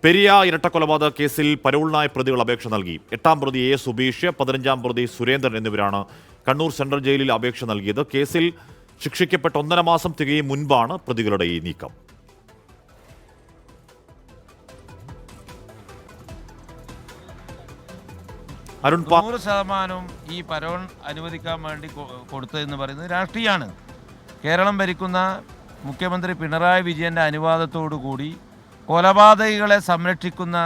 പെരിയ ഇരട്ടക്കൊലപാതക കേസിൽ പരോളിനായി പ്രതികൾ അപേക്ഷ നൽകി. 8-ാം പ്രതി എ സുബീഷ്, 15-ാം പ്രതി സുരേന്ദ്രൻ എന്നിവരാണ് കണ്ണൂർ സെൻട്രൽ ജയിലിൽ അപേക്ഷ നൽകിയത്. കേസിൽ ശിക്ഷിക്കപ്പെട്ട 1.5 മാസം തികയും മുൻപാണ് പ്രതികളുടെ ഈ നീക്കം. അരുൺ 100% ഈ പരോൾ അനുവദിക്കാൻ വേണ്ടി കൊടുത്തതെന്ന് പറയുന്നത് രാഷ്ട്രീയമാണ്. കേരളം ഭരിക്കുന്ന മുഖ്യമന്ത്രി പിണറായി വിജയൻ്റെ അനുവാദത്തോടുകൂടി കൊലപാതകികളെ സംരക്ഷിക്കുന്ന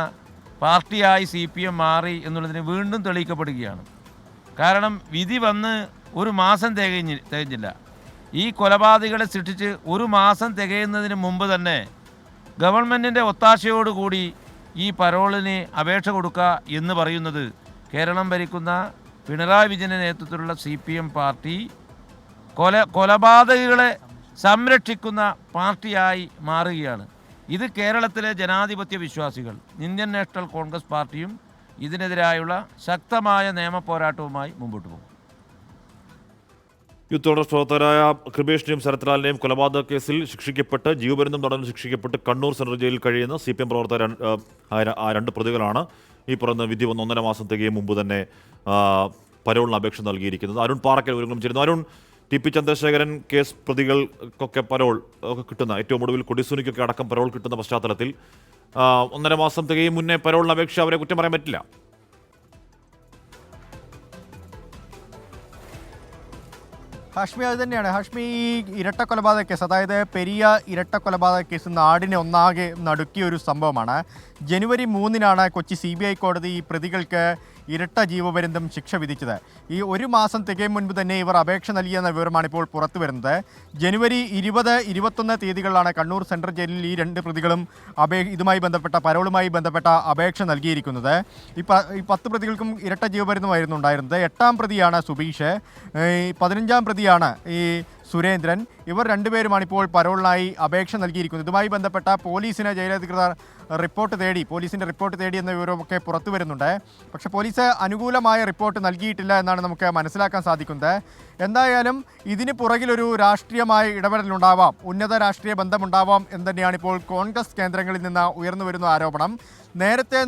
പാർട്ടിയായി CPM മാറി എന്നുള്ളതിന് വീണ്ടും തെളിയിക്കപ്പെടുകയാണ്. കാരണം വിധി വന്ന് 1 മാസം തികഞ്ഞില്ല. ഈ കൊലപാതകികളെ സൃഷ്ടിച്ച് 1 മാസം തികയുന്നതിന് മുമ്പ് തന്നെ ഗവൺമെൻറ്റിൻ്റെ ഒത്താശയോടുകൂടി ഈ പരോളിന് അപേക്ഷ കൊടുക്കുക എന്ന് പറയുന്നത് കേരളം ഭരിക്കുന്ന പിണറായി വിജയൻ്റെ നേതൃത്വത്തിലുള്ള CPM പാർട്ടി കൊലപാതകികളെ സംരക്ഷിക്കുന്ന പാർട്ടിയായി മാറുകയാണ്. ഇത് കേരളത്തിലെ ജനാധിപത്യ വിശ്വാസികൾ ഇന്ത്യൻ നാഷണൽ കോൺഗ്രസ് പാർട്ടിയും ഇതിനെതിരായുള്ള ശക്തമായ നിയമ പോരാട്ടവുമായി മുമ്പോട്ട് പോകും. യൂത്ത് കോൺഗ്രസ് പ്രവർത്തകരായ കൃപേഷിനെയും ശരത്ലാലിനെയും കൊലപാതക കേസിൽ ശിക്ഷിക്കപ്പെട്ട് ജീവപര്യന്തം തടവിന് ശിക്ഷിക്കപ്പെട്ട് കണ്ണൂർ സെൻട്രൽ ജയിലിൽ കഴിയുന്ന CPM പ്രവർത്തകർ 2 പ്രതികളാണ് ഈ പറയുന്ന വിധി വന്ന് 1.5 മാസം തികയും മുമ്പ് തന്നെ പരോളിന് അപേക്ഷ നൽകിയിരിക്കുന്നത്. അരുൺ പാറക്കൽ വിവരങ്ങളും ചേരുന്നു. അരുൺ, TP ചന്ദ്രശേഖരൻ കേസ് പ്രതികൾക്കൊക്കെ പരോൾ ഒക്കെ കിട്ടുന്ന, ഏറ്റവും ഒടുവിൽ കൊടിസുനിക്കൊക്കെ അടക്കം പരോൾ കിട്ടുന്ന പശ്ചാത്തലത്തിൽ 1.5 മാസം തികയും മുന്നേ പരോളിന് അപേക്ഷ അവരെ കുറ്റം പറയാൻ പറ്റില്ല. ഹാഷ്മി, അത് തന്നെയാണ് ഹാഷ്മി. ഈ ഇരട്ടക്കൊലപാതക കേസ്, അതായത് പെരിയ ഇരട്ടക്കൊലപാതക കേസ് നാടിനെ ഒന്നാകെ നടുക്കിയ ഒരു സംഭവമാണ്. ജനുവരി 3-നാണ് കൊച്ചി CBI കോടതി ഈ പ്രതികൾക്ക് ഇരട്ട ജീവപര്യന്തം ശിക്ഷ വിധിച്ചത്. ഈ 1 മാസം തികയും മുൻപ് തന്നെ ഇവർ അപേക്ഷ നൽകിയെന്ന വിവരമാണ് ഇപ്പോൾ പുറത്തു വരുന്നത്. ജനുവരി 20, 21 തീയതികളിലാണ് കണ്ണൂർ സെൻട്രൽ ജയിലിൽ ഈ 2 പ്രതികളും ഇതുമായി ബന്ധപ്പെട്ട പരോളുമായി ബന്ധപ്പെട്ട അപേക്ഷ നൽകിയിരിക്കുന്നത്. ഈ 10 പ്രതികൾക്കും ഇരട്ട ജീവപര്യന്തമായിരുന്നു ഉണ്ടായിരുന്നത്. 8-ാം പ്രതിയാണ് സുബീഷ്, 15-ാം പ്രതിയാണ് ഈ സുരേന്ദ്രൻ. ഇവർ 2 പേരുമാണ് ഇപ്പോൾ പരോളിനായി അപേക്ഷ നൽകിയിരിക്കുന്നത്. ഇതുമായി ബന്ധപ്പെട്ട പോലീസിന് ജയിലധികൃതർ പോലീസിൻ്റെ റിപ്പോർട്ട് തേടി എന്ന വിവരമൊക്കെ പുറത്തു വരുന്നുണ്ട്. പക്ഷേ പോലീസ് അനുകൂലമായ റിപ്പോർട്ട് നൽകിയിട്ടില്ല എന്നാണ് നമുക്ക് മനസ്സിലാക്കാൻ സാധിക്കുന്നത്. എന്തായാലും ഇതിന് പുറകിലൊരു രാഷ്ട്രീയമായ ഇടപെടലുണ്ടാവാം, ഉന്നത രാഷ്ട്രീയ ബന്ധമുണ്ടാവാം എന്ന് തന്നെയാണ് ഇപ്പോൾ കോൺഗ്രസ് കേന്ദ്രങ്ങളിൽ നിന്ന് ഉയർന്നു വരുന്ന ആരോപണം. നേരത്തെ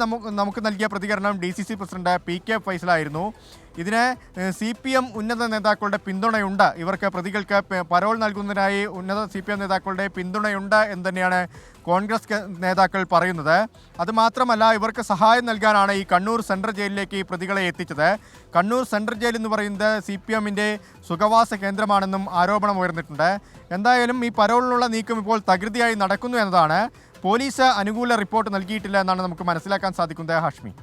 നമുക്ക് നൽകിയ പ്രതികരണം DCC പ്രസിഡന്റ് PK ഫൈസലായിരുന്നു. ഇതിന് CPM ഉന്നത നേതാക്കളുടെ പിന്തുണയുണ്ട്, ഇവർക്ക് പ്രതികൾക്ക് പരോൾ നൽകുന്നതിനായി ഉന്നത CPM നേതാക്കളുടെ പിന്തുണയുണ്ട് എന്ന് തന്നെയാണ് കോൺഗ്രസ് നേതാക്കൾ പറയുന്നത്. അതുമാത്രമല്ല, ഇവർക്ക് സഹായം നൽകാനാണ് ഈ കണ്ണൂർ സെൻട്രൽ ജയിലിലേക്ക് ഈ പ്രതികളെ എത്തിച്ചത്. കണ്ണൂർ സെൻട്രൽ ജയിൽ എന്ന് പറയുന്നത് CPMൻ്റെ സുഖവാസ കേന്ദ്രമാണെന്നും ആരോപണം ഉയർന്നിട്ടുണ്ട്. എന്തായാലും ഈ പരോളിനുള്ള നീക്കം ഇപ്പോൾ തകൃതിയായി നടക്കുന്നു എന്നതാണ്. പോലീസ് അനുകൂല റിപ്പോർട്ട് നൽകിയിട്ടില്ല എന്നാണ് നമുക്ക് മനസ്സിലാക്കാൻ സാധിക്കുന്നത്. ഹാഷ്മി.